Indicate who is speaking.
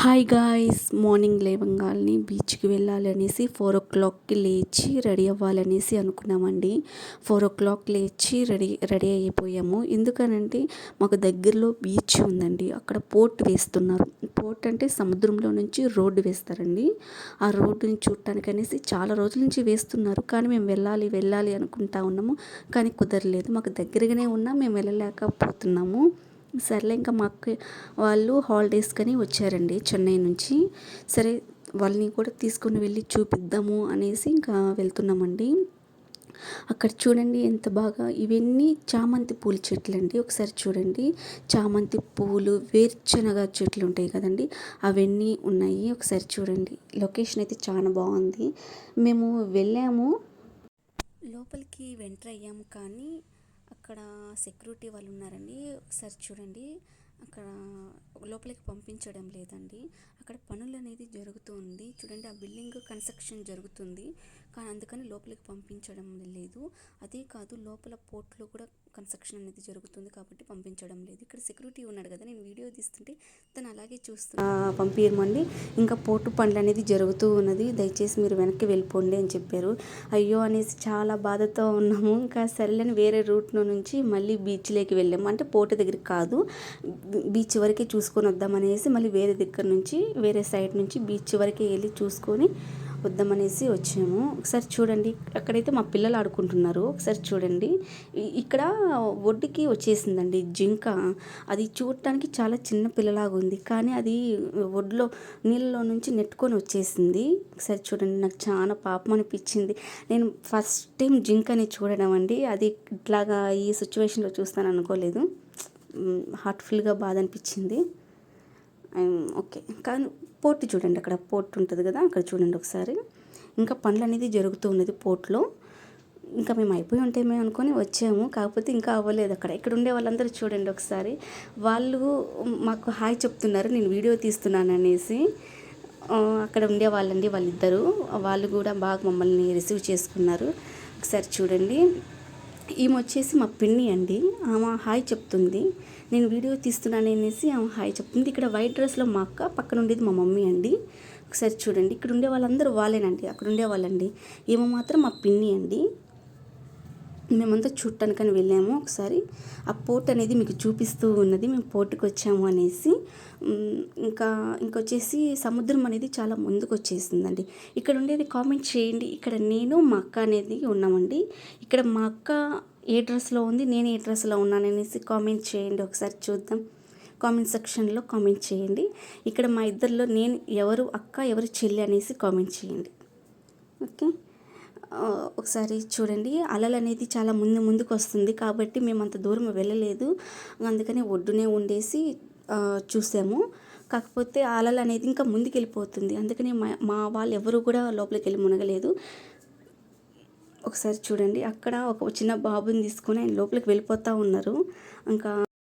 Speaker 1: Hi guys, morning లేవగానే బీచ్కి వెళ్ళాలి అనేసి 4 o'clockకి లేచి రెడీ అవ్వాలనేసి అనుకున్నామండి. 4 o'clock లేచి రెడీ అయిపోయాము. ఎందుకనంటే మాకు దగ్గరలో బీచ్ ఉందండి. అక్కడ పోర్ట్ వేస్తున్నారు. పోర్ట్ అంటే సముద్రంలో నుంచి రోడ్డు వేస్తారండి. ఆ రోడ్డుని చూడటానికి అనేసి చాలా రోజుల నుంచి వేస్తున్నారు. కానీ మేము వెళ్ళాలి అనుకుంటా ఉన్నాము. కానీ కుదరలేదు. మాకు దగ్గరగానే ఉన్నా మేము వెళ్ళలేకపోతున్నాము. సర్లే ఇంకా మా అక్క వాళ్ళు హాలిడేస్కని వచ్చారండి చెన్నై నుంచి. సరే వాళ్ళని కూడా తీసుకొని వెళ్ళి చూపిద్దాము అనేసి ఇంకా వెళ్తున్నామండి. అక్కడ చూడండి ఎంత బాగా, ఇవన్నీ చామంతి పూల చెట్లు అండి. ఒకసారి చూడండి, చామంతి పూలు, వేరుశనగ చెట్లు ఉంటాయి కదండి, అవన్నీ ఉన్నాయి. ఒకసారి చూడండి, లొకేషన్ అయితే చాలా బాగుంది. మేము వెళ్ళాము, లోపలికి ఎంటర్ అయ్యాము, కానీ అక్కడ సెక్యూరిటీ వాళ్ళు ఉన్నారండి. ఒకసారి చూడండి, అక్కడ లోపలికి పంపించడం లేదండి. అక్కడ పనులు అనేది జరుగుతుంది చూడండి. ఆ బిల్డింగ్ కన్స్ట్రక్షన్ జరుగుతుంది, కానీ అందుకని లోపలికి పంపించడం లేదు. అదే కాదు, లోపల పోర్ట్లో కూడా కన్స్ట్రక్షన్ అనేది జరుగుతుంది కాబట్టి పంపించడం లేదు. ఇక్కడ సెక్యూరిటీ ఉన్నాడు కదా, నేను వీడియో తీస్తుంటే తను అలాగే పంపించమండి. ఇంకా పోర్టు పనులు అనేది జరుగుతూ ఉన్నది, దయచేసి మీరు వెనక్కి వెళ్ళిపోండి అని చెప్పారు. అయ్యో అనేసి చాలా బాధతో ఉన్నాము. ఇంకా సరేలేని వేరే రూట్లో నుంచి మళ్ళీ బీచ్లోకి వెళ్ళాము. అంటే పోర్టు దగ్గరికి కాదు, బీచ్ వరకే చూసుకొని వద్దామనేసి మళ్ళీ వేరే సైడ్ నుంచి బీచ్ వరకే వెళ్ళి చూసుకొని వద్దామనేసి వచ్చాము. ఒకసారి చూడండి, అక్కడైతే మా పిల్లలు ఆడుకుంటున్నారు. ఒకసారి చూడండి, ఇక్కడ ఒడ్డుకి వచ్చేసిందండి జింక. అది చూడటానికి చాలా చిన్న పిల్లలాగా ఉంది, కానీ అది ఒడ్లో నీళ్ళలో నుంచి నెట్టుకొని వచ్చేసింది. ఒకసారి చూడండి, నాకు చాలా పాపం అనిపించింది. నేను ఫస్ట్ టైం జింకని చూడడం అండి. అది ఇట్లాగా ఈ సిచ్యువేషన్లో చూస్తాను అనుకోలేదు. హార్ట్ఫుల్గా బాధ అనిపించింది. ఓకే, కానీ పోర్ట్ చూడండి, అక్కడ పోర్ట్ ఉంటుంది కదా, అక్కడ చూడండి ఒకసారి. ఇంకా పనులు అనేది జరుగుతూ ఉన్నది పోర్ట్లో. ఇంకా మేము అయిపోయి ఉంటామే అనుకొని వచ్చాము, కాకపోతే ఇంకా అవ్వలేదు. ఇక్కడ ఉండే వాళ్ళందరూ చూడండి ఒకసారి, వాళ్ళు మాకు హాయ్ చెప్తున్నారు, నేను వీడియో తీస్తున్నాను అనేసి. అక్కడ ఉండే వాళ్ళిద్దరూ, వాళ్ళు కూడా బాగా మమ్మల్ని రిసీవ్ చేసుకున్నారు. ఒకసారి చూడండి, ఈమె వచ్చేసి మా పిన్ని అండి. ఆమె హాయ్ చెప్తుంది, నేను వీడియో తీస్తున్నాను అనేసి ఆమె హాయ్ చెప్తుంది. ఇక్కడ వైట్ డ్రెస్లో మా అక్క, పక్కన ఉండేది మా మమ్మీ అండి. ఒకసారి చూడండి, ఇక్కడ ఉండే వాళ్ళందరూ వాళ్ళేనండి, అక్కడ ఉండే వాళ్ళండి. ఈమె మాత్రం మా పిన్ని అండి. మేమంతా చూడటానికని వెళ్ళాము. ఒకసారి ఆ పోర్ట్ అనేది మీకు చూపిస్తూ ఉన్నది, మేము పోర్టుకి వచ్చాము అనేసి. ఇంకొచ్చేసి సముద్రం అనేది చాలా ముందుకు వచ్చేసిందండి. ఇక్కడ ఉండేది కామెంట్ చేయండి. ఇక్కడ నేను మా అక్క అనేది ఉన్నామండి. ఇక్కడ మా అక్క ఏ డ్రెస్లో ఉంది, నేను ఏ డ్రెస్లో ఉన్నాను అనేసి కామెంట్ చేయండి. ఒకసారి చూద్దాం, కామెంట్ సెక్షన్లో కామెంట్ చేయండి. ఇక్కడ మా ఇద్దరిలో నేను ఎవరు అక్క ఎవరు చెల్లి అనేసి కామెంట్ చేయండి. ఓకే, ఒకసారి చూడండి, అలలు అనేది చాలా ముందుకు వస్తుంది కాబట్టి మేము అంత దూరం వెళ్ళలేదు. అందుకని ఒడ్డునే ఉండేసి చూసాము. కాకపోతే అలలు అనేది ఇంకా ముందుకు వెళ్ళిపోతుంది, అందుకని మా వాళ్ళు ఎవరు కూడా లోపలికి వెళ్ళి మునగలేదు. ఒకసారి చూడండి, అక్కడ ఒక చిన్న బాబుని తీసుకొని ఆయన లోపలికి వెళ్ళిపోతూ ఉన్నారు. ఇంకా